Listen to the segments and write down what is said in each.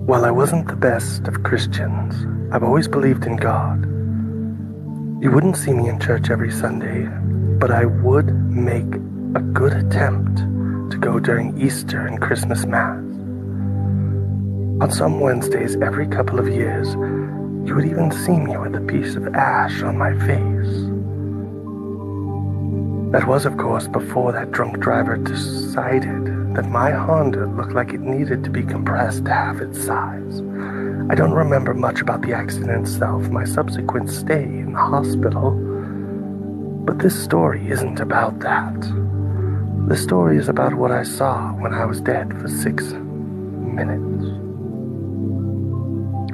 While I wasn't the best of Christians, I've always believed in God. You wouldn't see me in church every Sunday, but I would make a good attempt to go during Easter and Christmas Mass. On some Wednesdays every couple of years, you would even see me with a piece of ash on my face. That was, of course, before that drunk driver decided that my Honda looked like it needed to be compressed to half its size. I don't remember much about the accident itself, my subsequent stay in the hospital, but this story isn't about that. This story is about what I saw when I was dead for 6 minutes.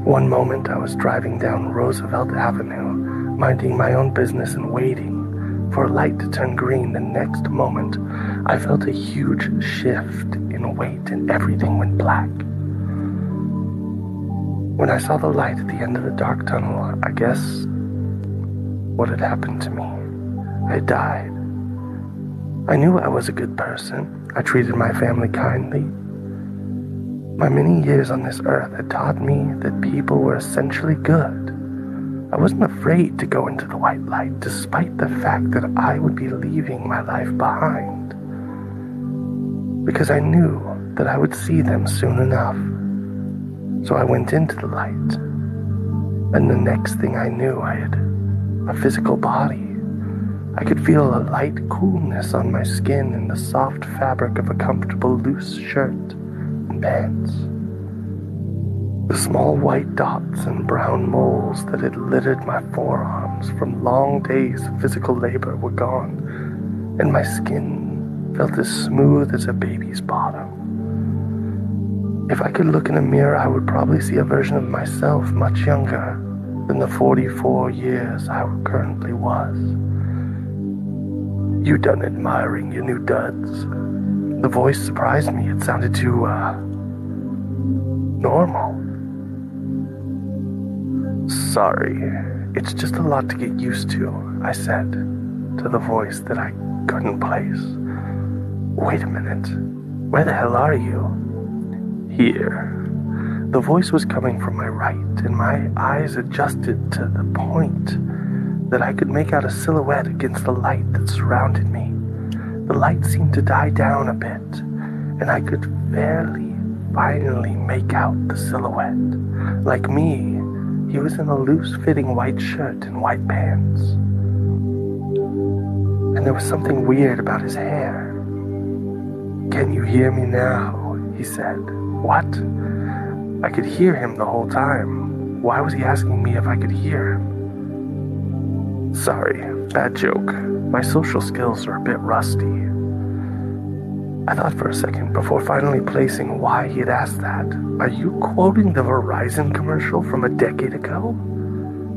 One moment I was driving down Roosevelt Avenue, minding my own business and waiting for a light to turn green. The next moment, I felt a huge shift in weight and everything went black. When I saw the light at the end of the dark tunnel, I guess what had happened to me. I had died. I knew I was a good person. I treated my family kindly. My many years on this earth had taught me that people were essentially good. I wasn't afraid to go into the white light, despite the fact that I would be leaving my life behind. Because I knew that I would see them soon enough. So I went into the light. And the next thing I knew, I had a physical body. I could feel a light coolness on my skin and the soft fabric of a comfortable loose shirt and pants. The small white dots and brown moles that had littered my forearms from long days of physical labor were gone, and my skin felt as smooth as a baby's bottom. If I could look in a mirror, I would probably see a version of myself much younger than the 44 years I currently was. You done admiring your new duds? The voice surprised me. It sounded too, normal. Sorry, it's just a lot to get used to, I said, to the voice that I couldn't place. Wait a minute, where the hell are you? Here. The voice was coming from my right, and my eyes adjusted to the point that I could make out a silhouette against the light that surrounded me. The light seemed to die down a bit, and I could finally make out the silhouette. Like me, he was in a loose-fitting white shirt and white pants. And there was something weird about his hair. Can you hear me now? He said. What? I could hear him the whole time. Why was he asking me if I could hear him? Sorry, bad joke. My social skills are a bit rusty. I thought for a second before finally placing why he had asked that. Are you quoting the Verizon commercial from a decade ago?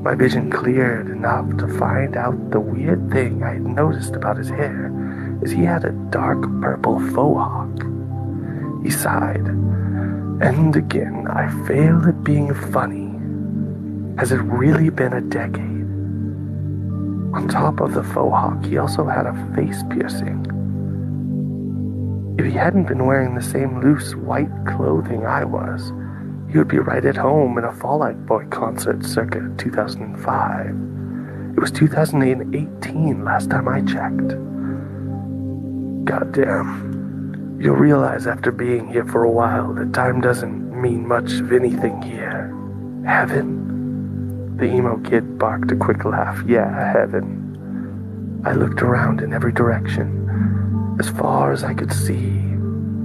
My vision cleared enough to find out the weird thing I had noticed about his hair is he had a dark purple faux hawk. He sighed. And again, I failed at being funny. Has it really been a decade? On top of the faux hawk, he also had a face piercing. If he hadn't been wearing the same loose white clothing I was, he would be right at home in a Fall Out Boy concert circa 2005. It was 2018 last time I checked. Goddamn. You'll realize after being here for a while that time doesn't mean much of anything here. Heaven? The emo kid barked a quick laugh. Yeah, heaven. I looked around in every direction. As far as I could see,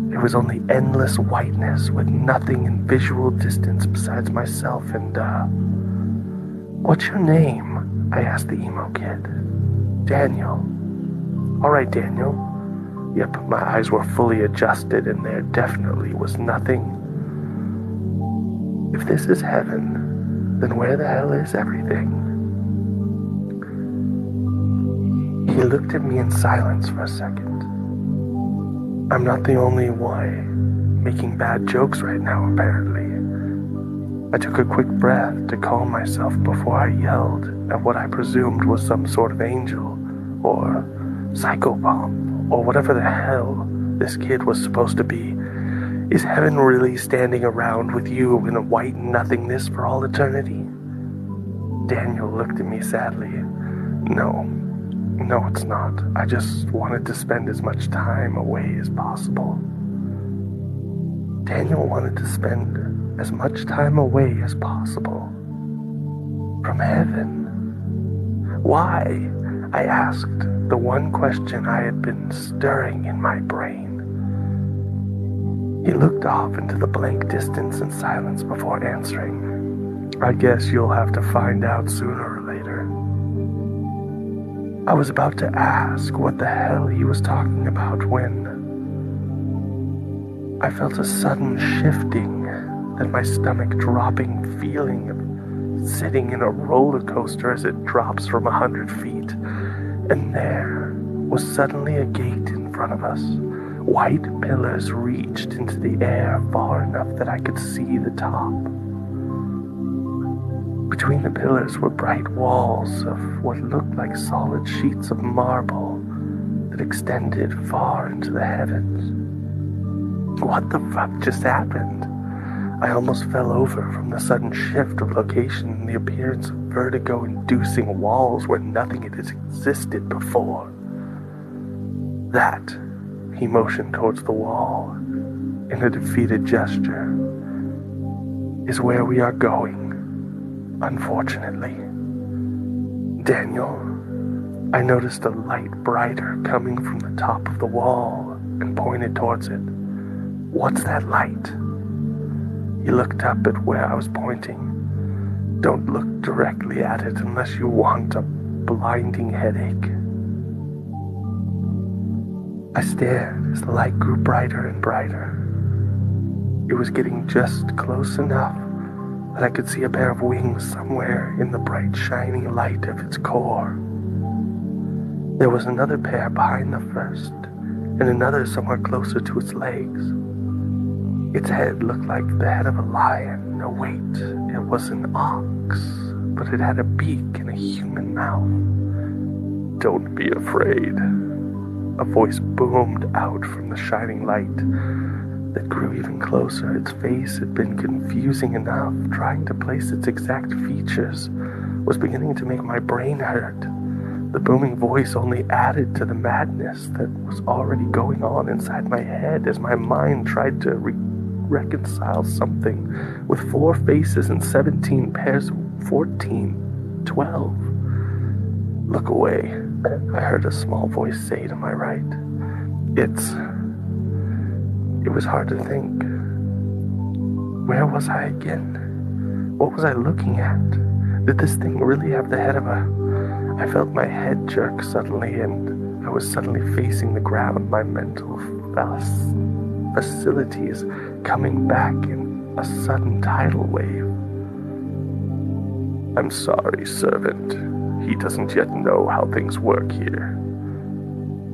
there was only endless whiteness with nothing in visual distance besides myself and, What's your name? I asked the emo kid. Daniel. All right, Daniel. Yep, my eyes were fully adjusted and there definitely was nothing. If this is heaven, then where the hell is everything? He looked at me in silence for a second. I'm not the only one making bad jokes right now, apparently. I took a quick breath to calm myself before I yelled at what I presumed was some sort of angel, or psychobomb, or whatever the hell this kid was supposed to be. Is heaven really standing around with you in a white nothingness for all eternity? Daniel looked at me sadly. No, it's not. I just wanted to spend as much time away as possible. Daniel wanted to spend as much time away as possible from heaven. Why? I asked, the one question I had been stirring in my brain. He looked off into the blank distance in silence before answering. I guess you'll have to find out sooner or later. I was about to ask what the hell he was talking about when I felt a sudden shifting, then my stomach dropping feeling of sitting in a roller coaster as it drops from 100 feet. And there was suddenly a gate in front of us. White pillars reached into the air far enough that I could see the top. Between the pillars were bright walls of what looked like solid sheets of marble that extended far into the heavens. What the fuck just happened? I almost fell over from the sudden shift of location and the appearance of vertigo-inducing walls where nothing had existed before. That, he motioned towards the wall in a defeated gesture, is where we are going, unfortunately. Daniel, I noticed a light brighter coming from the top of the wall and pointed towards it. What's that light? He looked up at where I was pointing. Don't look directly at it unless you want a blinding headache. I stared as the light grew brighter and brighter. It was getting just close enough that I could see a pair of wings somewhere in the bright shining light of its core. There was another pair behind the first, and another somewhere closer to its legs. Its head looked like the head of a lion. No, wait, it was an ox, but it had a beak and a human mouth. Don't be afraid. A voice boomed out from the shining light that grew even closer. Its face had been confusing enough. Trying to place its exact features was beginning to make my brain hurt. The booming voice only added to the madness that was already going on inside my head as my mind tried to reconcile something with 4 faces and 17 pairs of 14, 12. Look away, I heard a small voice say to my right. It was hard to think. Where was I again? What was I looking at? Did this thing really have the head of a... I felt my head jerk suddenly, and I was suddenly facing the ground, my mental facilities coming back in a sudden tidal wave. I'm sorry, servant. He doesn't yet know how things work here.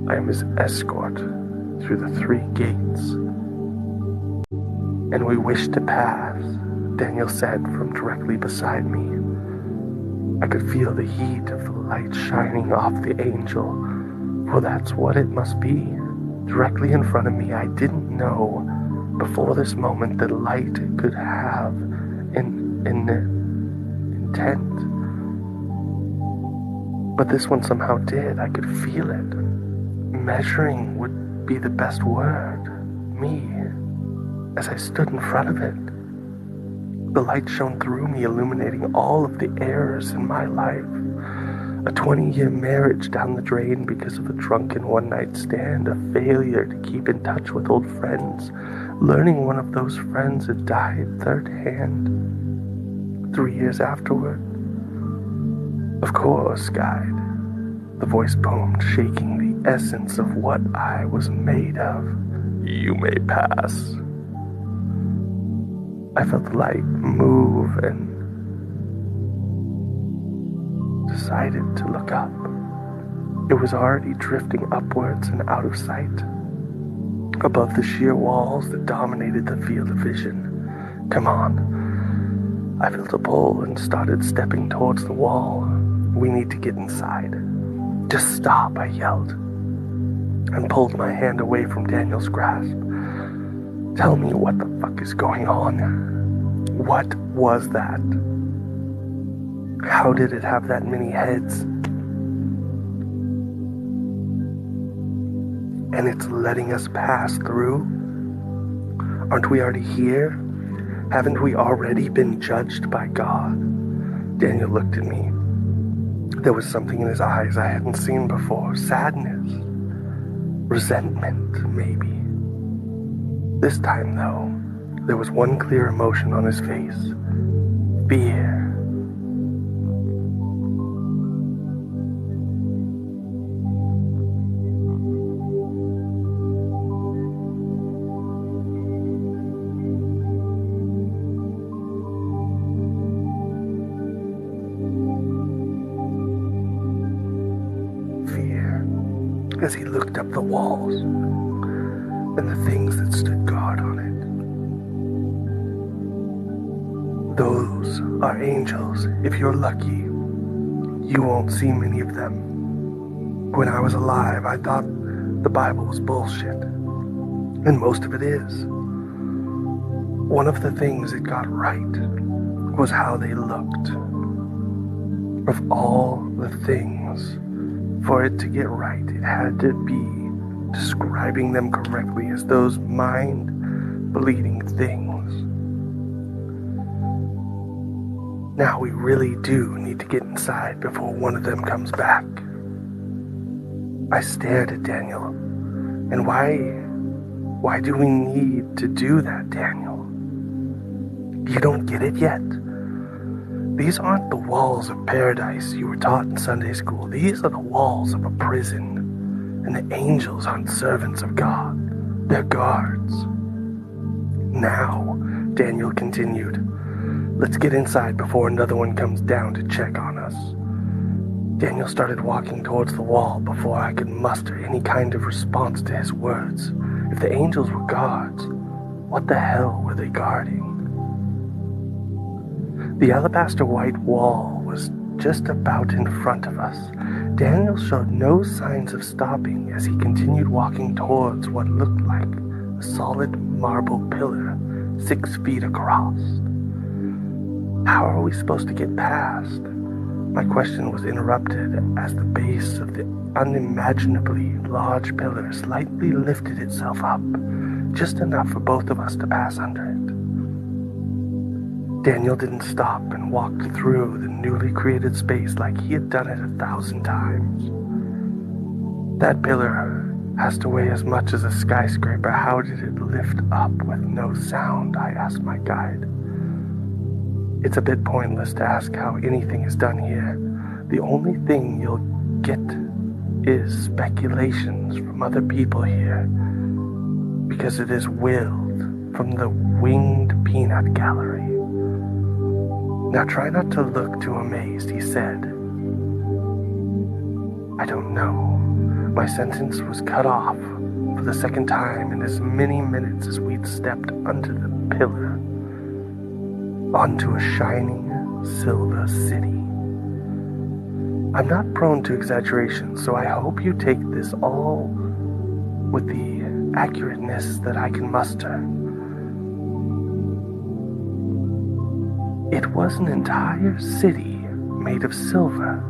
I am his escort through the 3 gates. And we wish to pass, Daniel said from directly beside me. I could feel the heat of the light shining off the angel. Well, that's what it must be. Directly in front of me, I didn't know before this moment that light could have an intent. But this one somehow did. I could feel it. Measuring would be the best word. Me. As I stood in front of it. The light shone through me, illuminating all of the errors in my life. A 20-year marriage down the drain because of a drunken one-night stand, a failure to keep in touch with old friends, learning one of those friends had died third hand 3 years afterward. Of course, guide, the voice boomed, shaking the essence of what I was made of. You may pass. I felt the light move and decided to look up. It was already drifting upwards and out of sight, above the sheer walls that dominated the field of vision. Come on. I felt a pull and started stepping towards the wall. We need to get inside. Just stop, I yelled, and pulled my hand away from Daniel's grasp. Tell me what the fuck is going on. What was that? How did it have that many heads? And it's letting us pass through? Aren't we already here? Haven't we already been judged by God? Daniel looked at me. There was something in his eyes I hadn't seen before. Sadness. Resentment, maybe. This time, though, there was one clear emotion on his face. Fear. As he looked up the walls and the things that stood guard on it. Those are angels. If you're lucky, you won't see many of them. When I was alive, I thought the Bible was bullshit, and most of it is. One of the things it got right was how they looked. Of all the things, for it to get right, it had to be describing them correctly as those mind-bleeding things. Now we really do need to get inside before one of them comes back. I stared at Daniel. And why do we need to do that, Daniel? You don't get it yet? These aren't the walls of paradise you were taught in Sunday school. These are the walls of a prison. And the angels aren't servants of God. They're guards. Now, Daniel continued, let's get inside before another one comes down to check on us. Daniel started walking towards the wall before I could muster any kind of response to his words. If the angels were guards, what the hell were they guarding? The alabaster white wall was just about in front of us. Daniel showed no signs of stopping as he continued walking towards what looked like a solid marble pillar 6 feet across. How are we supposed to get past? My question was interrupted as the base of the unimaginably large pillar slightly lifted itself up, just enough for both of us to pass under it. Daniel didn't stop and walked through the newly created space like he had done it 1,000 times. That pillar has to weigh as much as a skyscraper. How did it lift up with no sound? I asked my guide. It's a bit pointless to ask how anything is done here. The only thing you'll get is speculations from other people here, because it is willed from the Winged Peanut Gallery. Now try not to look too amazed, he said. I don't know. My sentence was cut off for the second time in as many minutes as we'd stepped under the pillar onto a shining silver city. I'm not prone to exaggeration, so I hope you take this all with the accurateness that I can muster. It was an entire city made of silver.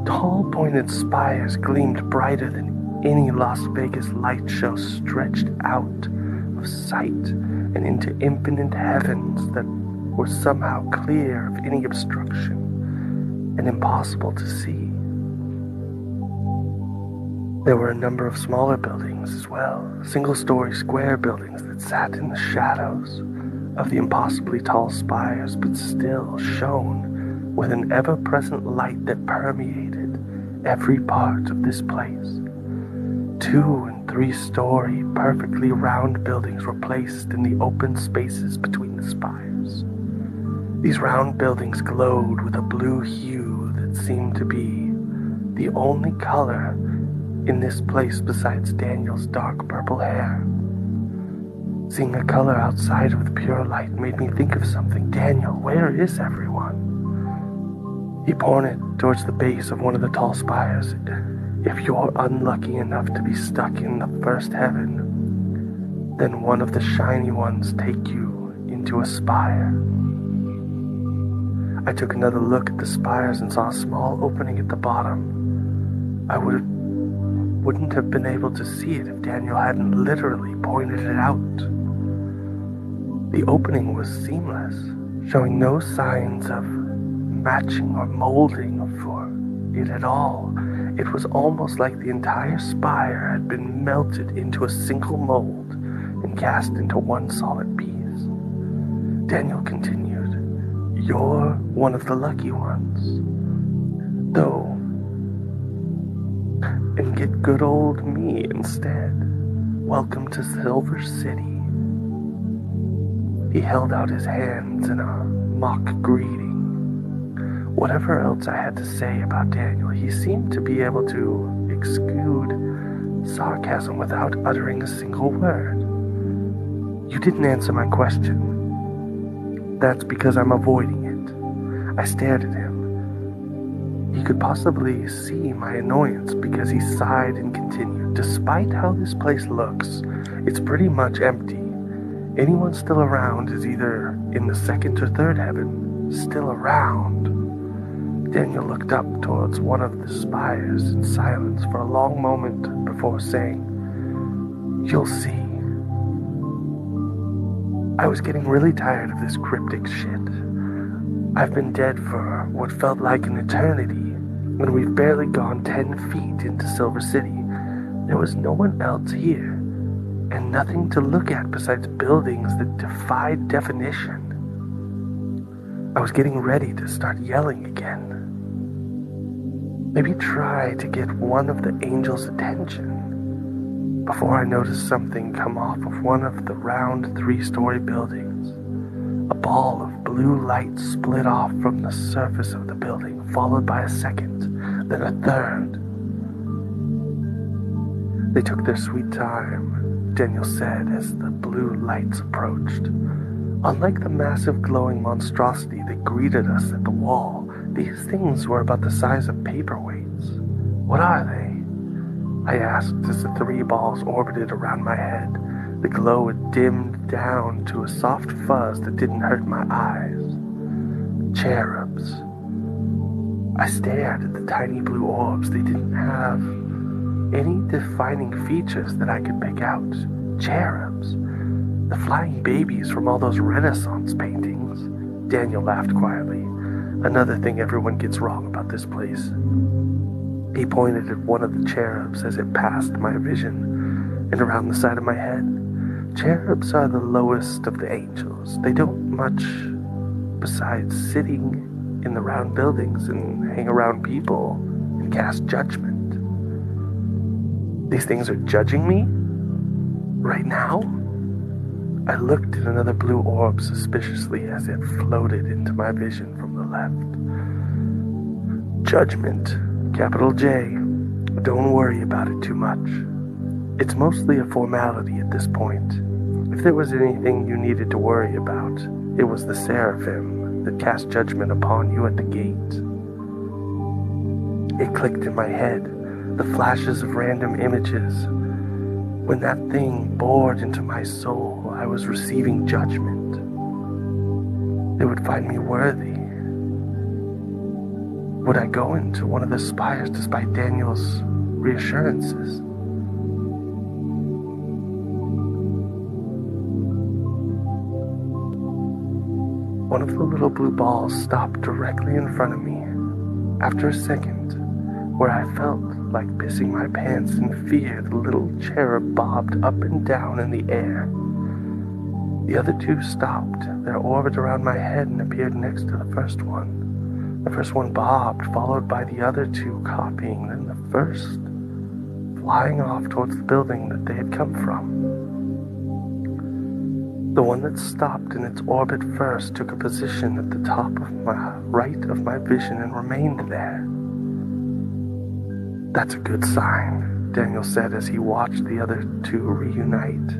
Tall pointed spires gleamed brighter than any Las Vegas light show, stretched out of sight and into infinite heavens that were somehow clear of any obstruction and impossible to see. There were a number of smaller buildings as well, single-story square buildings that sat in the shadows of the impossibly tall spires, but still shone with an ever-present light that permeated every part of this place. 2- and 3-story, perfectly round buildings were placed in the open spaces between the spires. These round buildings glowed with a blue hue that seemed to be the only color in this place besides Daniel's dark purple hair. Seeing a color outside of the pure light made me think of something. Daniel, where is everyone? He pointed towards the base of one of the tall spires. If you're unlucky enough to be stuck in the first heaven, Then one of the shiny ones take you into a spire. I took another look at the spires and saw a small opening at the bottom. I wouldn't have been able to see it if Daniel hadn't literally pointed it out. The opening was seamless, showing no signs of matching or molding for it at all. It was almost like the entire spire had been melted into a single mold and cast into one solid piece. Daniel continued, "You're one of the lucky ones, though, and get good old me instead. Welcome to Silver City." He held out his hands in a mock greeting. Whatever else I had to say about Daniel, he seemed to be able to exude sarcasm without uttering a single word. "You didn't answer my question." "That's because I'm avoiding it." I stared at him. He could possibly see my annoyance because he sighed and continued, "Despite how this place looks, it's pretty much empty. Anyone still around is either in the second or third heaven, still around." Daniel looked up towards one of the spires in silence for a long moment before saying, "You'll see." I was getting really tired of this cryptic shit. I've been dead for what felt like an eternity, and we've barely gone 10 feet into Silver City. There was no one else here, and nothing to look at besides buildings that defied definition. I was getting ready to start yelling again. Maybe try to get one of the angels' attention, before I noticed something come off of one of the round 3-story buildings. A ball of blue light split off from the surface of the building, followed by a second, then a third. They took their sweet time, Daniel said as the blue lights approached. Unlike the massive glowing monstrosity that greeted us at the wall, these things were about the size of paperweights. "What are they?" I asked as the 3 balls orbited around my head. The glow had dimmed down to a soft fuzz that didn't hurt my eyes. "Cherubs." I stared at the tiny blue orbs. They didn't have any defining features that I could pick out. Cherubs. The flying babies from all those Renaissance paintings. Daniel laughed quietly. "Another thing everyone gets wrong about this place." He pointed at one of the cherubs as it passed my vision and around the side of my head. Cherubs are the lowest of the angels. They don't much besides sitting in the round buildings and hang around people and cast judgment. These things are judging me? Right now? I looked at another blue orb suspiciously as it floated into my vision from the left. "Judgment, capital J. Don't worry about it too much. It's mostly a formality at this point. If there was anything you needed to worry about, it was the seraphim that cast judgment upon you at the gate." It clicked in my head, the flashes of random images. When that thing bored into my soul, I was receiving judgment. They would find me worthy. Would I go into one of the spires despite Daniel's reassurances? One of the little blue balls stopped directly in front of me. After a second, where I felt like pissing my pants in fear, the little cherub bobbed up and down in the air. The other 2 stopped their orbit around my head and appeared next to the first one. The first one bobbed, followed by the other 2 copying, then the first, flying off towards the building that they had come from. The one that stopped in its orbit first took a position at the top of my right of my vision and remained there. "That's a good sign," Daniel said as he watched the other 2 reunite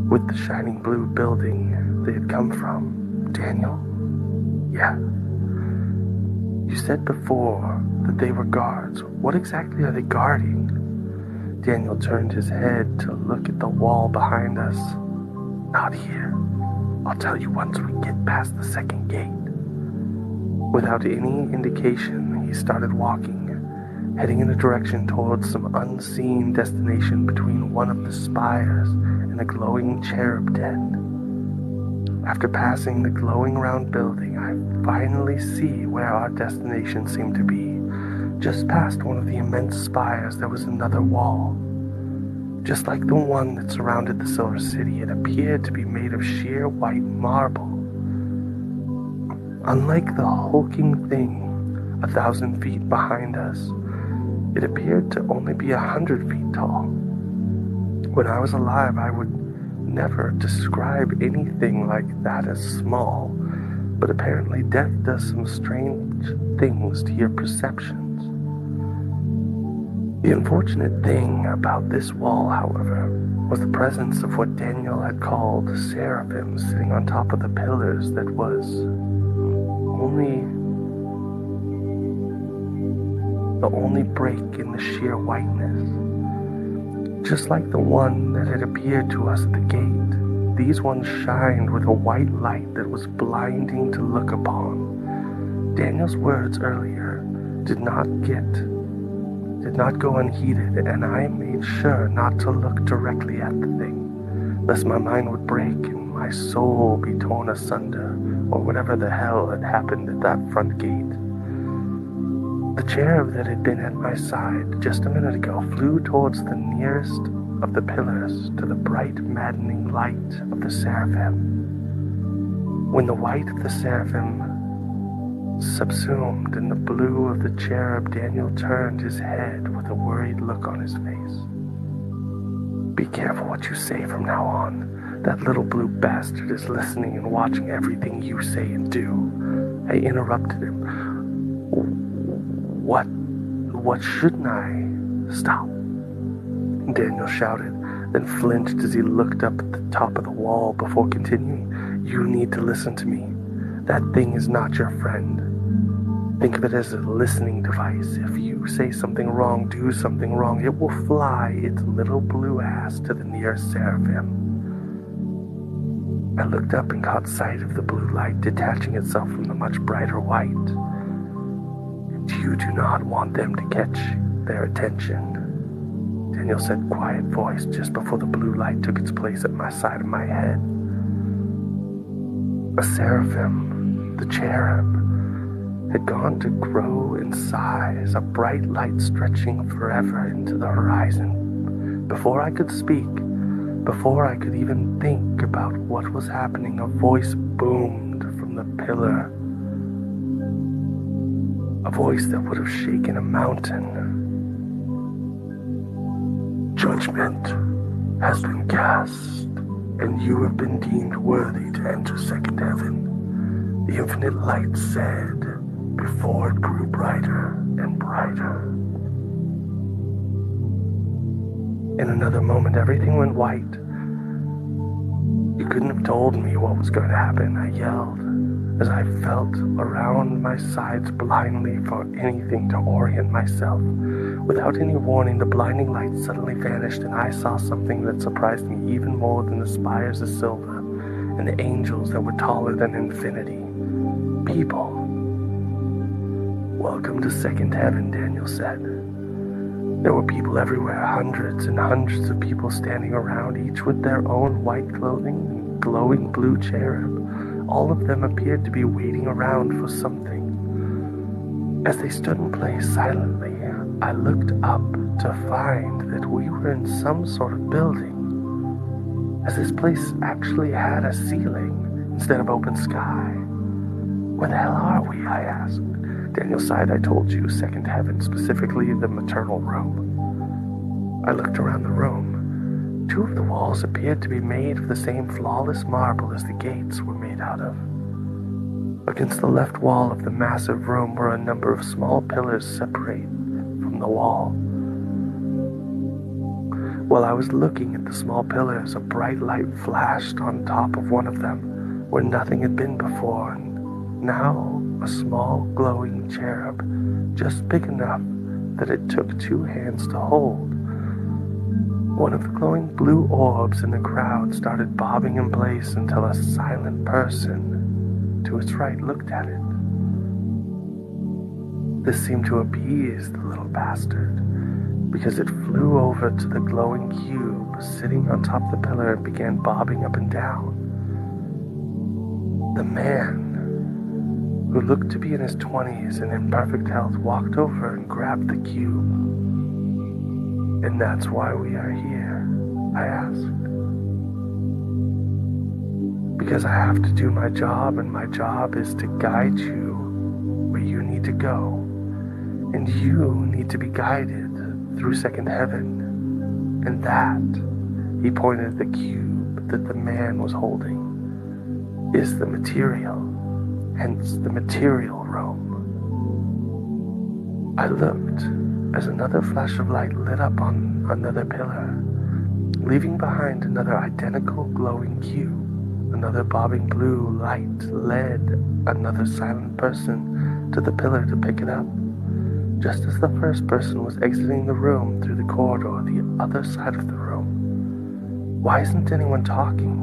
with the shining blue building they had come from. "Daniel?" "Yeah." "You said before that they were guards. What exactly are they guarding?" Daniel turned his head to look at the wall behind us. "Not here. I'll tell you once we get past the second gate." Without any indication, he started walking, heading in a direction towards some unseen destination between one of the spires and a glowing cherub den. After passing the glowing round building, I finally see where our destination seemed to be. Just past one of the immense spires, there was another wall. Just like the one that surrounded the Silver City, it appeared to be made of sheer white marble. Unlike the hulking thing 1,000 feet behind us, it appeared to only be 100 feet tall. When I was alive, I would never describe anything like that as small, but apparently death does some strange things to your perceptions. The unfortunate thing about this wall, however, was the presence of what Daniel had called seraphim sitting on top of the pillars that was the only break in the sheer whiteness. Just like the one that had appeared to us at the gate, these ones shined with a white light that was blinding to look upon. Daniel's words earlier did not go unheeded, and I made sure not to look directly at the thing, lest my mind would break and my soul be torn asunder, or whatever the hell had happened at that front gate. The cherub that had been at my side just a minute ago flew towards the nearest of the pillars to the bright, maddening light of the seraphim. When the white of the seraphim subsumed in the blue of the cherub, Daniel turned his head with a worried look on his face. "Be careful what you say from now on. That little blue bastard is listening and watching everything you say and do." I interrupted him. What shouldn't I? Stop," Daniel shouted, then flinched as he looked up at the top of the wall before continuing. "You need to listen to me. That thing is not your friend. Think of it as a listening device. If you say something wrong, do something wrong, it will fly its little blue ass to the nearest seraphim." I looked up and caught sight of the blue light detaching itself from the much brighter white. "And you do not want them to catch their attention," Daniel said, quiet voice, just before the blue light took its place at my side of my head. A seraphim, the cherub, had gone to grow in size, a bright light stretching forever into the horizon. Before I could speak, before I could even think about what was happening, a voice boomed from the pillar. A voice that would have shaken a mountain. "Judgment has been cast, and you have been deemed worthy to enter second heaven," the infinite light said before it grew brighter and brighter. In another moment, everything went white. "You couldn't have told me what was going to happen," I yelled, as I felt around my sides blindly for anything to orient myself. Without any warning, the blinding light suddenly vanished, and I saw something that surprised me even more than the spires of silver and the angels that were taller than infinity. People. "Welcome to second heaven," Daniel said. There were people everywhere, hundreds and hundreds of people standing around, each with their own white clothing and glowing blue cherub. All of them appeared to be waiting around for something. As they stood in place silently, I looked up to find that we were in some sort of building, as this place actually had a ceiling instead of open sky. "Where the hell are we?" I asked. Daniel sighed. "I told you, second heaven, specifically the maternal room." I looked around the room. Two of the walls appeared to be made of the same flawless marble as the gates were made out of. Against the left wall of the massive room were a number of small pillars separated from the wall. While I was looking at the small pillars, a bright light flashed on top of one of them, where nothing had been before, and now a small glowing cherub, just big enough that it took two hands to hold. One of the glowing blue orbs in the crowd started bobbing in place until a silent person to its right looked at it. This seemed to appease the little bastard, because it flew over to the glowing cube sitting on top of the pillar and began bobbing up and down. The man, who looked to be in his 20s and in perfect health, walked over and grabbed the cube. "And that's why we are here?" I asked. "Because I have to do my job, and my job is to guide you where you need to go. And you need to be guided through second heaven. And that," he pointed at the cube that the man was holding, "is the material, hence the material realm." I looked as another flash of light lit up on another pillar, leaving behind another identical glowing cube. Another bobbing blue light led another silent person to the pillar to pick it up. Just as the first person was exiting the room through the corridor, the other side of the room. "Why isn't anyone talking?"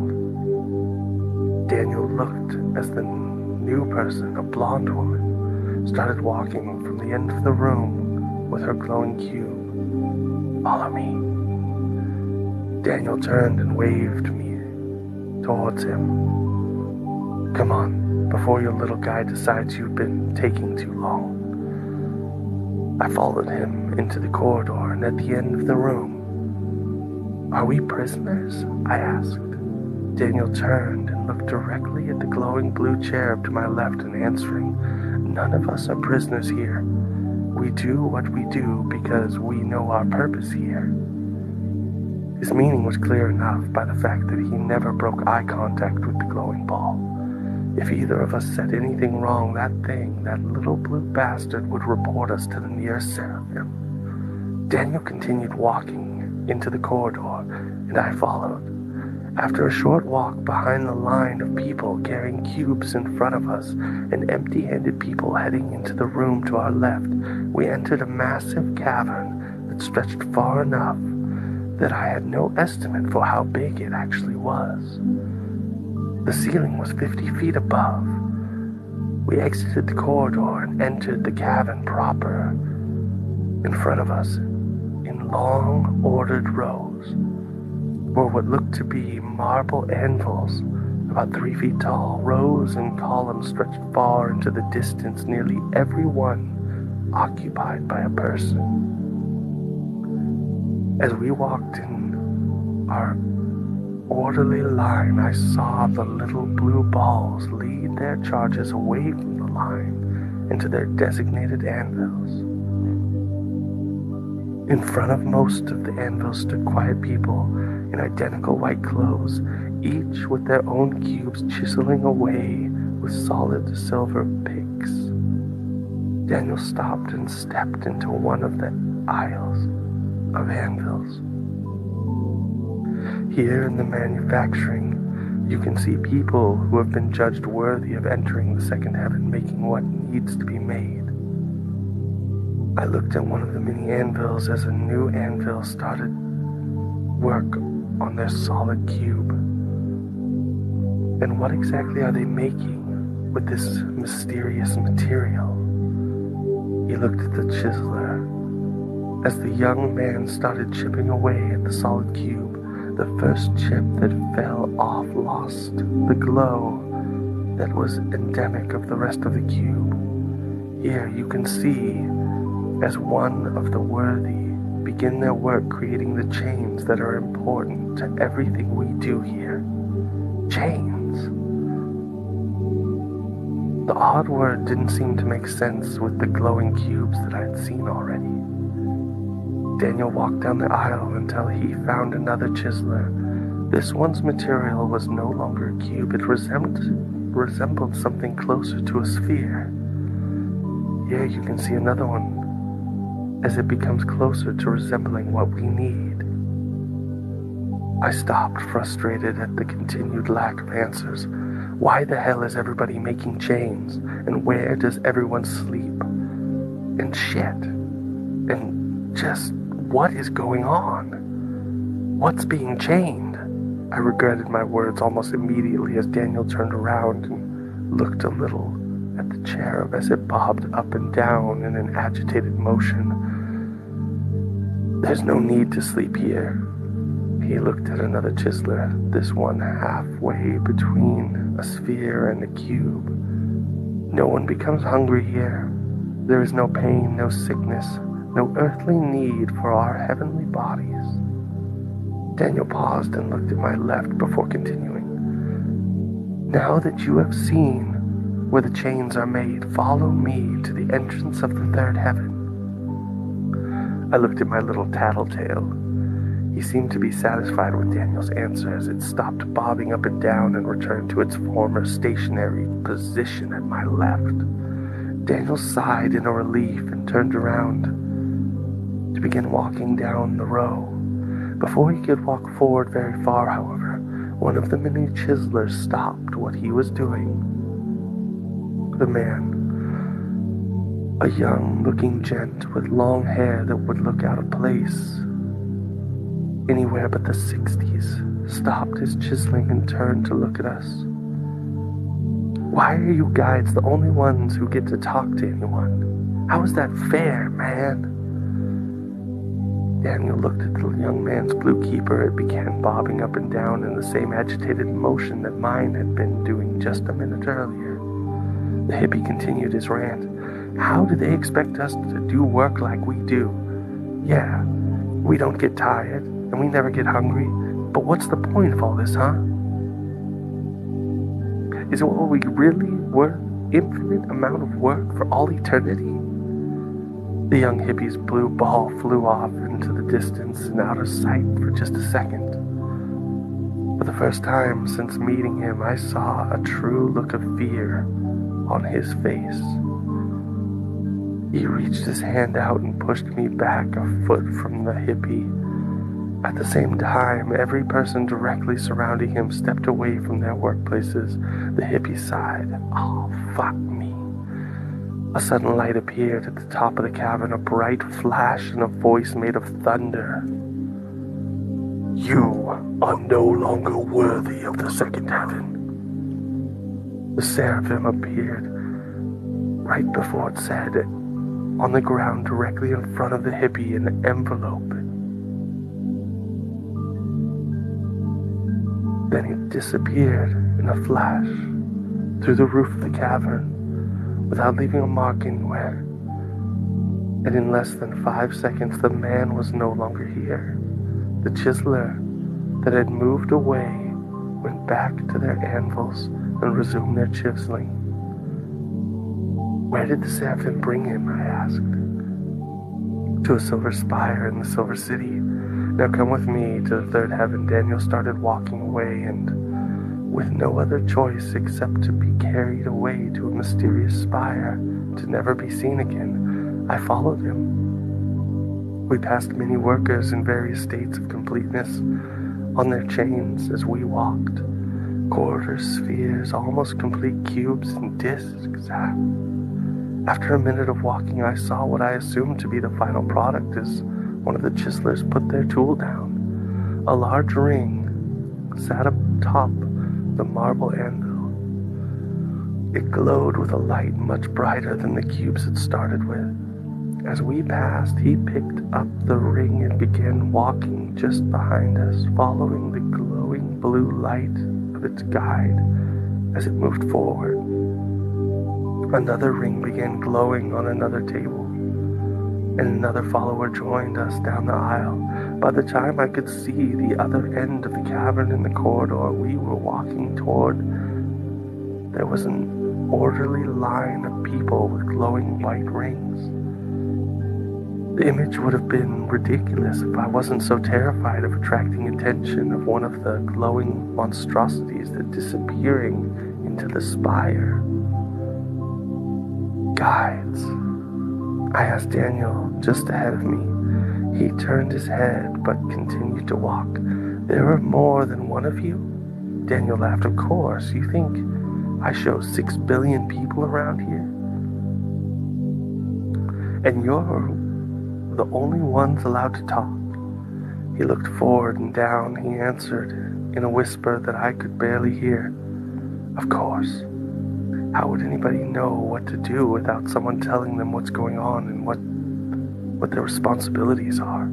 Daniel looked as the new person, a blonde woman, started walking from the end of the room with her glowing cube. "Follow me." Daniel turned and waved me towards him. "Come on, before your little guy decides you've been taking too long." I followed him into the corridor and at the end of the room. "Are we prisoners?" I asked. Daniel turned and looked directly at the glowing blue chair to my left and answering, "None of us are prisoners here. We do what we do because we know our purpose here." His meaning was clear enough by the fact that he never broke eye contact with the glowing ball. If either of us said anything wrong, that little blue bastard, would report us to the nearest seraphim. Daniel continued walking into the corridor, and I followed. After a short walk behind the line of people carrying cubes in front of us and empty-handed people heading into the room to our left, we entered a massive cavern that stretched far enough that I had no estimate for how big it actually was. The ceiling was 50 feet above. We exited the corridor and entered the cavern proper. In front of us, in long, ordered rows, were what looked to be marble anvils, about 3 feet tall. Rows and columns stretched far into the distance, nearly every one occupied by a person. As we walked in our orderly line, I saw the little blue balls lead their charges away from the line into their designated anvils. In front of most of the anvils stood quiet people in identical white clothes, each with their own cubes chiseling away with solid silver picks. Daniel stopped and stepped into one of the aisles of anvils. Here in the manufacturing, you can see people who have been judged worthy of entering the second heaven, making what needs to be made. I looked at one of the many anvils as a new anvil started work on their solid cube. And what exactly are they making with this mysterious material? He looked at the chiseler. As the young man started chipping away at the solid cube, the first chip that fell off lost the glow that was endemic of the rest of the cube. Here you can see as one of the worthy begin their work creating the chains that are important to everything we do here. Chains. The odd word didn't seem to make sense with the glowing cubes that I'd seen already. Daniel walked down the aisle until he found another chiseler. This one's material was no longer a cube. It resembled something closer to a sphere. Here you can see another one as it becomes closer to resembling what we need. I stopped, frustrated at the continued lack of answers. Why the hell is everybody making chains? And where does everyone sleep? And shit. And just what is going on? What's being chained? I regretted my words almost immediately as Daniel turned around and looked a little at the cherub as it bobbed up and down in an agitated motion. There's no need to sleep here. He looked at another chiseler, this one halfway between a sphere and a cube. No one becomes hungry here. There is no pain, no sickness, no earthly need for our heavenly bodies. Daniel paused and looked at my left before continuing. Now that you have seen where the chains are made, follow me to the entrance of the third heaven. I looked at my little tattletale. He seemed to be satisfied with Daniel's answer as it stopped bobbing up and down and returned to its former stationary position at my left. Daniel sighed in a relief and turned around to begin walking down the row. Before he could walk forward very far, however, one of the many chiselers stopped what he was doing. The man, a young-looking gent with long hair that would look out of place anywhere but the 60s, stopped his chiseling and turned to look at us. Why are you guides the only ones who get to talk to anyone? How is that fair, man? Daniel looked at the young man's blue keeper. It began bobbing up and down in the same agitated motion that mine had been doing just a minute earlier. The hippie continued his rant. How do they expect us to do work like we do? Yeah, we don't get tired, and we never get hungry, but what's the point of all this, huh? Is it what we really worth infinite amount of work for all eternity? The young hippie's blue ball flew off into the distance and out of sight for just a second. For the first time since meeting him, I saw a true look of fear on his face. He reached his hand out and pushed me back a foot from the hippie. At the same time, every person directly surrounding him stepped away from their workplaces. The hippie sighed. Oh, fuck me. A sudden light appeared at the top of the cavern, a bright flash and a voice made of thunder. You are no longer worthy of the second heaven. The seraphim appeared right before it said, on the ground directly in front of the hippie, an envelope. Then it disappeared in a flash through the roof of the cavern without leaving a mark anywhere. And in less than 5 seconds, the man was no longer here. The chiseler that had moved away went back to their anvils and resumed their chiseling. Where did the seraphim bring him? I asked. To a silver spire in the Silver City. Now come with me to the third heaven. Daniel started walking away, and with no other choice except to be carried away to a mysterious spire to never be seen again, I followed him. We passed many workers in various states of completeness on their chains as we walked. Corridors, spheres, almost complete cubes and discs. After a minute of walking, I saw what I assumed to be the final product as one of the chiselers put their tool down. A large ring sat atop the marble anvil. It glowed with a light much brighter than the cubes it started with. As we passed, he picked up the ring and began walking just behind us, following the glowing blue light of its guide as it moved forward. Another ring began glowing on another table, and another follower joined us down the aisle. By the time I could see the other end of the cavern in the corridor we were walking toward, there was an orderly line of people with glowing white rings. The image would have been ridiculous if I wasn't so terrified of attracting attention of one of the glowing monstrosities that disappearing into the spire. Guides, I asked Daniel just ahead of me. He turned his head but continued to walk. There are more than one of you? Daniel laughed. Of course. You think I show 6 billion people around here? And you're the only ones allowed to talk? He looked forward and down. He answered in a whisper that I could barely hear. Of course. How would anybody know what to do without someone telling them what's going on and what their responsibilities are?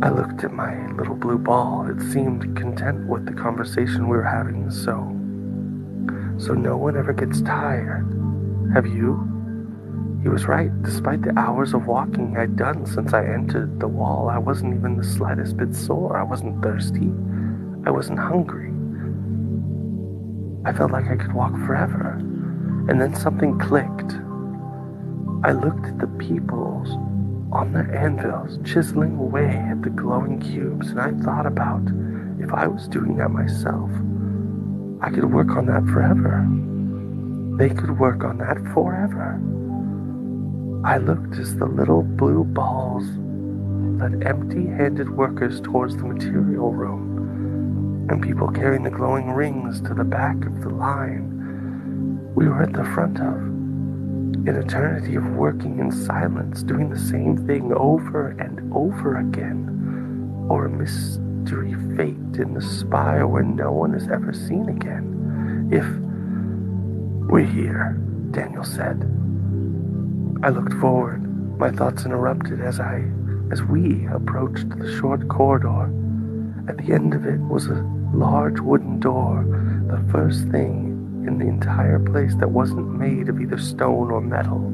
I looked at my little blue ball. It seemed content with the conversation we were having, so no one ever gets tired. Have you? He was right. Despite the hours of walking I'd done since I entered the wall, I wasn't even the slightest bit sore. I wasn't thirsty. I wasn't hungry. I felt like I could walk forever. And then something clicked. I looked at the peoples on their anvils, chiseling away at the glowing cubes, and I thought about if I was doing that myself, I could work on that forever. They could work on that forever. I looked as the little blue balls led empty-handed workers towards the material room, and people carrying the glowing rings to the back of the line we were at the front of. An eternity of working in silence, doing the same thing over and over again, or a mystery fate in the spire where no one is ever seen again. If we're here, Daniel said. I looked forward, my thoughts interrupted as we approached the short corridor. At the end of it was a large wooden door, the first thing in the entire place that wasn't made of either stone or metal,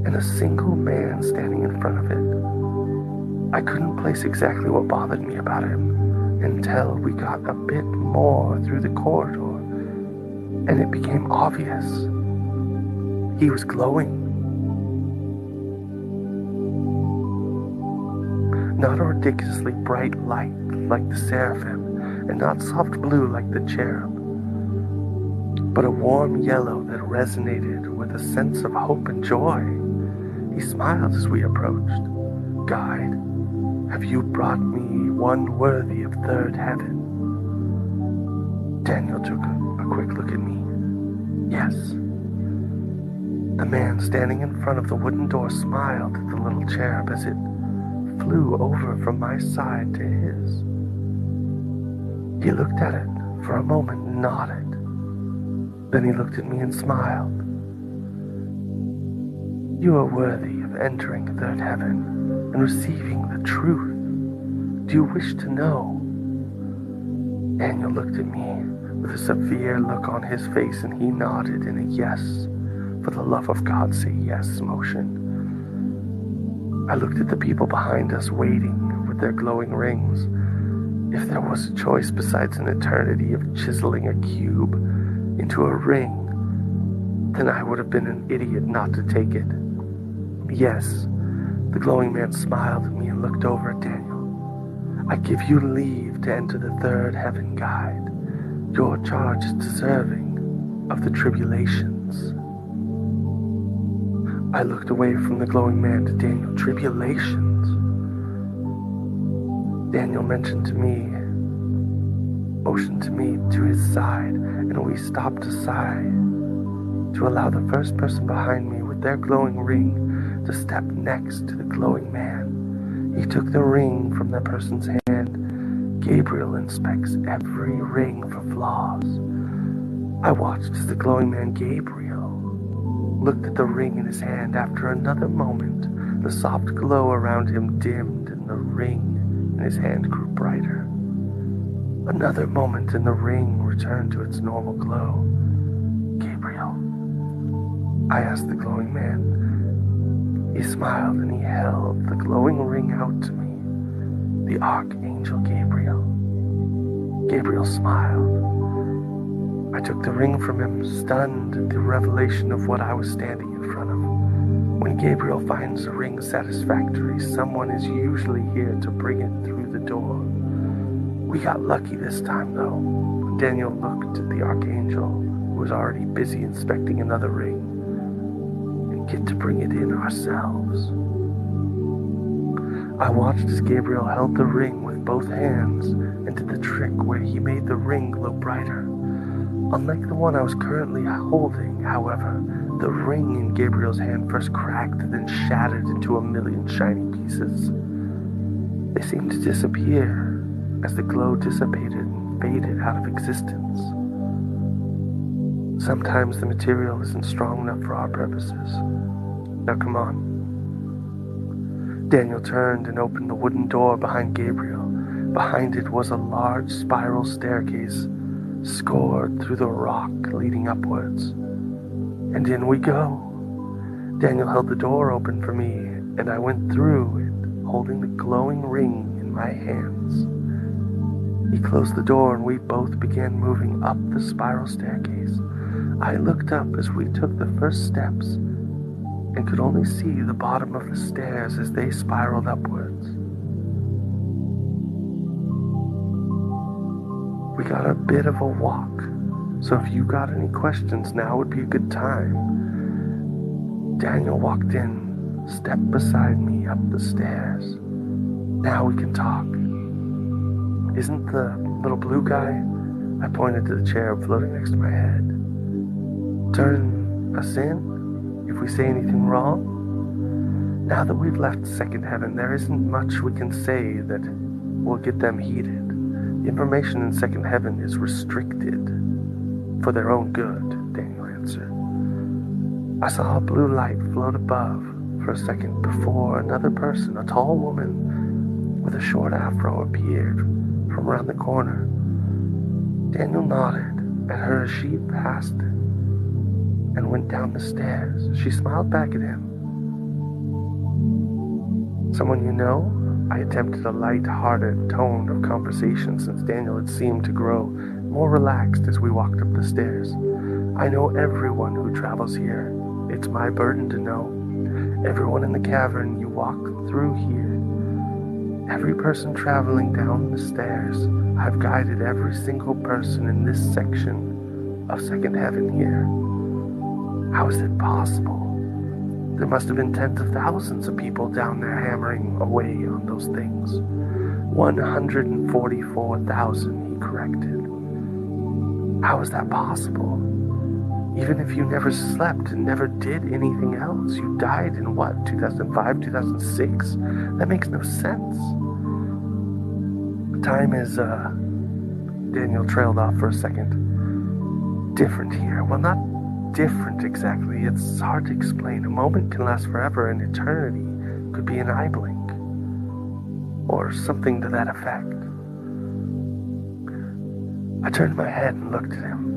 and a single man standing in front of it. I couldn't place exactly what bothered me about him until we got a bit more through the corridor, and it became obvious. He was glowing. Not a ridiculously bright light like the seraphim, and not soft blue like the cherub, but a warm yellow that resonated with a sense of hope and joy. He smiled as we approached. Guide, have you brought me one worthy of third heaven? Daniel took a quick look at me. Yes. The man standing in front of the wooden door smiled at the little cherub as it flew over from my side to his. He looked at it for a moment and nodded. Then he looked at me and smiled. You are worthy of entering third heaven and receiving the truth. Do you wish to know? Daniel looked at me with a severe look on his face, and he nodded in a yes, for the love of God, say yes motion. I looked at the people behind us waiting with their glowing rings. If there was a choice besides an eternity of chiseling a cube into a ring, then I would have been an idiot not to take it. Yes, the glowing man smiled at me and looked over at Daniel. I give you leave to enter the third heaven, guide. Your charge is deserving of the tribulations. I looked away from the glowing man to Daniel. Tribulations? Daniel motioned to me to his side, and we stopped aside to allow the first person behind me with their glowing ring to step next to the glowing man. He took the ring from that person's hand. Gabriel inspects every ring for flaws. I watched as the glowing man Gabriel looked at the ring in his hand. After another moment, the soft glow around him dimmed and the ring in his hand grew brighter. Another moment and the ring returned to its normal glow. Gabriel, I asked the glowing man. He smiled and he held the glowing ring out to me. The Archangel Gabriel. Gabriel smiled. I took the ring from him, stunned at the revelation of what I was standing in front of. When Gabriel finds a ring satisfactory, someone is usually here to bring it through the door. We got lucky this time, though. Daniel looked at the Archangel, who was already busy inspecting another ring, and get to bring it in ourselves. I watched as Gabriel held the ring with both hands and did the trick where he made the ring glow brighter. Unlike the one I was currently holding, however, the ring in Gabriel's hand first cracked and then shattered into a million shiny pieces. They seemed to disappear as the glow dissipated and faded out of existence. Sometimes the material isn't strong enough for our purposes. Now come on. Daniel turned and opened the wooden door behind Gabriel. Behind it was a large spiral staircase scored through the rock leading upwards. And in we go. Daniel held the door open for me, and I went through it, holding the glowing ring in my hands. He closed the door, and we both began moving up the spiral staircase. I looked up as we took the first steps and could only see the bottom of the stairs as they spiraled upwards. We got a bit of a walk, so if you got any questions, now would be a good time. Daniel walked in, stepped beside me up the stairs. Now we can talk. Isn't the little blue guy? I pointed to the cherub floating next to my head. Turn us in if we say anything wrong? Now that we've left Second Heaven, there isn't much we can say that will get them heated. The information in Second Heaven is restricted for their own good, Daniel answered. I saw a blue light float above for a second before another person, a tall woman with a short afro, appeared from around the corner. Daniel nodded at her as she passed and went down the stairs. She smiled back at him. Someone you know? I attempted a light-hearted tone of conversation since Daniel had seemed to grow more relaxed as we walked up the stairs. I know everyone who travels here. It's my burden to know. Everyone in the cavern you walk through here. Every person traveling down the stairs. I've guided every single person in this section of Second Heaven here. How is it possible? There must have been tens of thousands of people down there hammering away on those things. 144,000, he corrected. How is that possible? Even if you never slept and never did anything else, you died in what, 2005, 2006? That makes no sense. Time is, Daniel trailed off for a second. Different here. Well, not different exactly. It's hard to explain. A moment can last forever, and eternity could be an eye blink. Or something to that effect. I turned my head and looked at him.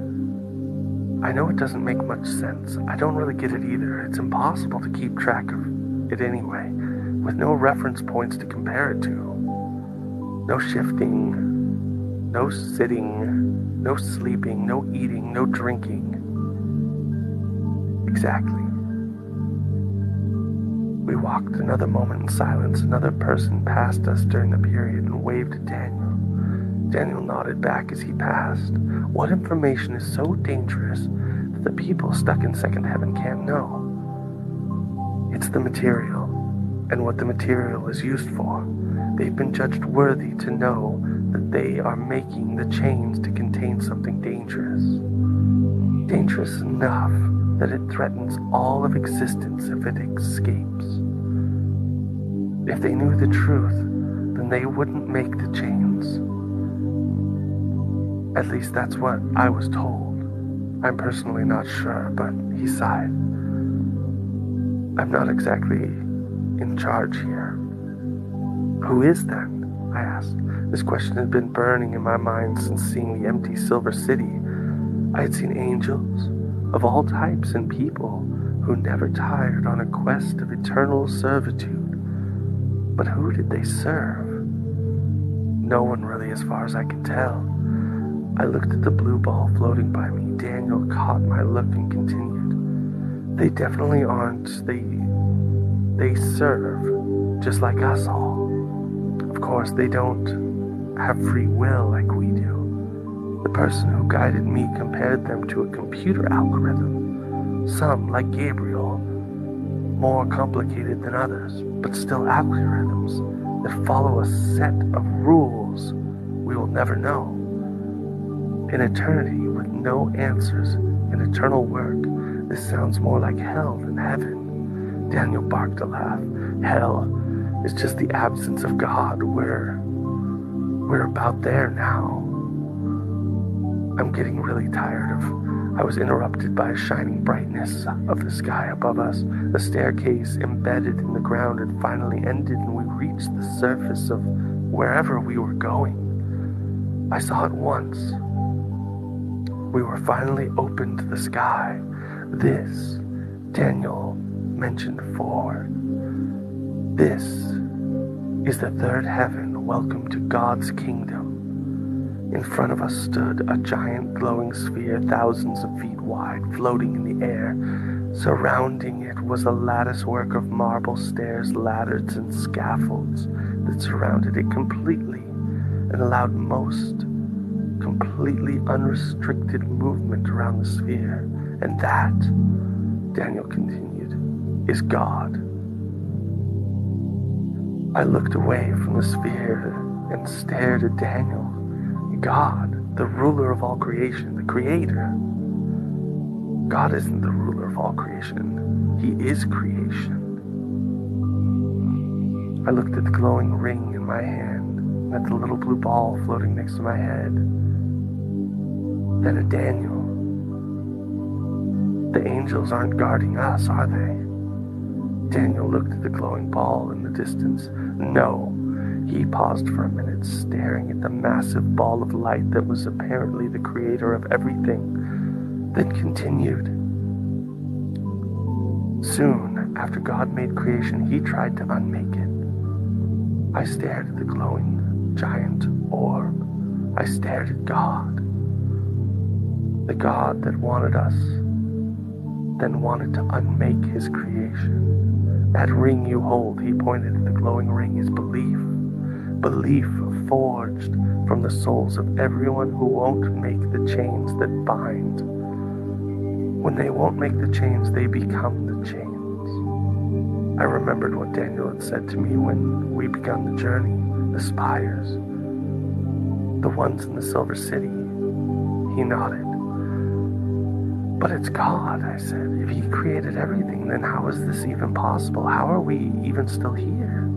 I know it doesn't make much sense. I don't really get it either. It's impossible to keep track of it anyway, with no reference points to compare it to. No shifting, no sitting, no sleeping, no eating, no drinking. Exactly. We walked another moment in silence. Another person passed us during the period and waved at Daniel. Daniel nodded back as he passed. What information is so dangerous that the people stuck in Second Heaven can't know? It's the material, and what the material is used for. They've been judged worthy to know that they are making the chains to contain something dangerous. Dangerous enough that it threatens all of existence if it escapes. If they knew the truth, then they wouldn't make the chains. At least that's what I was told. I'm personally not sure, but he sighed. I'm not exactly in charge here. Who is then? I asked. This question had been burning in my mind since seeing the empty Silver City. I had seen angels of all types and people who never tired on a quest of eternal servitude. But who did they serve? No one really, as far as I can tell. I looked at the blue ball floating by me. Daniel caught my look and continued. They definitely aren't. They serve, just like us all. Of course, they don't have free will like we do. The person who guided me compared them to a computer algorithm. Some, like Gabriel, more complicated than others, but still algorithms that follow a set of rules we will never know. An eternity with no answers and eternal work. This sounds more like hell than heaven. Daniel barked a laugh. Hell. It's just the absence of God. We're about there now. I'm getting really tired I was interrupted by a shining brightness of the sky above us. The staircase embedded in the ground had finally ended, and we reached the surface of wherever we were going. I saw at once. We were finally open to the sky. This, Daniel mentioned forward. This is the third heaven. Welcome to God's kingdom. In front of us stood a giant glowing sphere thousands of feet wide, floating in the air. Surrounding it was a latticework of marble stairs, ladders, and scaffolds that surrounded it completely and allowed most completely unrestricted movement around the sphere. And that, Daniel continued, is God. I looked away from the sphere and stared at Daniel. God, the ruler of all creation, the creator. God isn't the ruler of all creation. He is creation. I looked at the glowing ring in my hand and at the little blue ball floating next to my head. Then at Daniel. The angels aren't guarding us, are they? Daniel looked at the glowing ball in the distance. No. He paused for a minute, staring at the massive ball of light that was apparently the creator of everything, then continued. Soon after God made creation, he tried to unmake it. I stared at the glowing giant orb. I stared at God. The God that wanted us, then wanted to unmake his creation. That ring you hold, he pointed at the glowing ring, is belief. Belief forged from the souls of everyone who won't make the chains that bind. When they won't make the chains, they become the chains. I remembered what Daniel had said to me when we began the journey. The spires, the ones in the Silver City. He nodded. But it's God, I said. If he created everything, then how is this even possible? How are we even still here?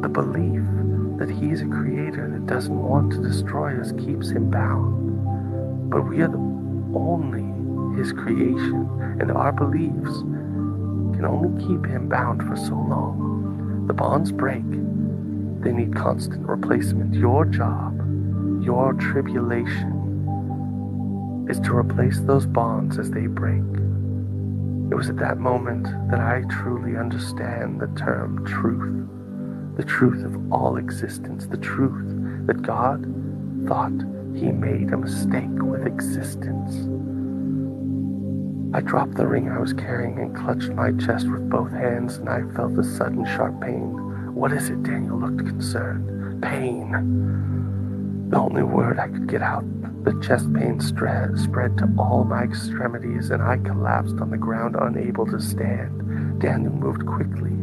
The belief that he's a creator that doesn't want to destroy us keeps him bound. But we are only his creation, and our beliefs can only keep him bound for so long. The bonds break. They need constant replacement. Your job, your tribulation, is to replace those bonds as they break. It was at that moment that I truly understand the term truth. The truth of all existence, the truth that God thought he made a mistake with existence. I dropped the ring I was carrying and clutched my chest with both hands, and I felt a sudden sharp pain. What is it? Daniel looked concerned. Pain. The only word I could get out. The chest pain spread to all my extremities, and I collapsed on the ground, unable to stand. Daniel moved quickly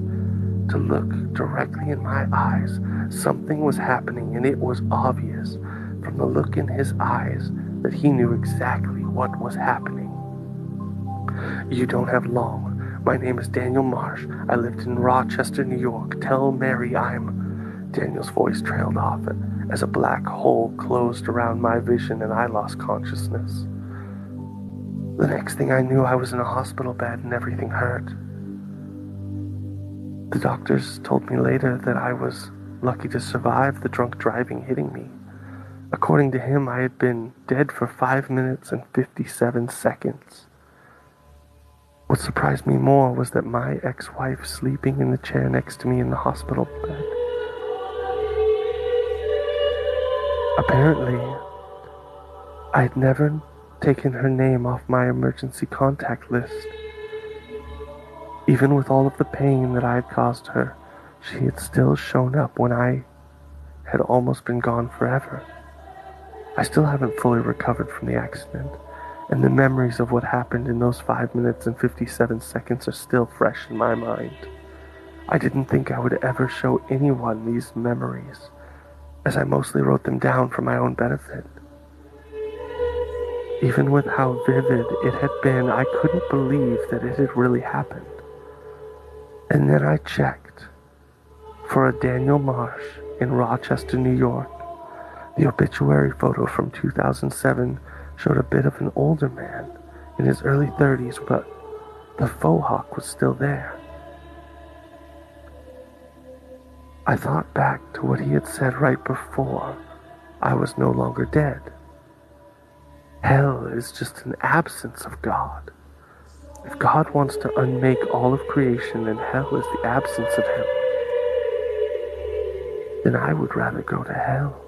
to look directly in my eyes. Something was happening, and it was obvious from the look in his eyes that he knew exactly what was happening. You don't have long. My name is Daniel Marsh. I lived in Rochester, New York. Tell Mary I'm... Daniel's voice trailed off as a black hole closed around my vision and I lost consciousness. The next thing I knew, I was in a hospital bed and everything hurt. The doctors told me later that I was lucky to survive the drunk driving hitting me. According to him, I had been dead for 5 minutes and 57 seconds. What surprised me more was that my ex-wife sleeping in the chair next to me in the hospital bed. Apparently, I had never taken her name off my emergency contact list. Even with all of the pain that I had caused her, she had still shown up when I had almost been gone forever. I still haven't fully recovered from the accident, and the memories of what happened in those 5 minutes and 57 seconds are still fresh in my mind. I didn't think I would ever show anyone these memories, as I mostly wrote them down for my own benefit. Even with how vivid it had been, I couldn't believe that it had really happened. And then I checked. for a Daniel Marsh in Rochester, New York. The obituary photo from 2007 showed a bit of an older man in his early 30s, but the faux hawk was still there. I thought back to what he had said right before I was no longer dead. Hell is just an absence of God. If God wants to unmake all of creation and hell is the absence of him, then I would rather go to hell.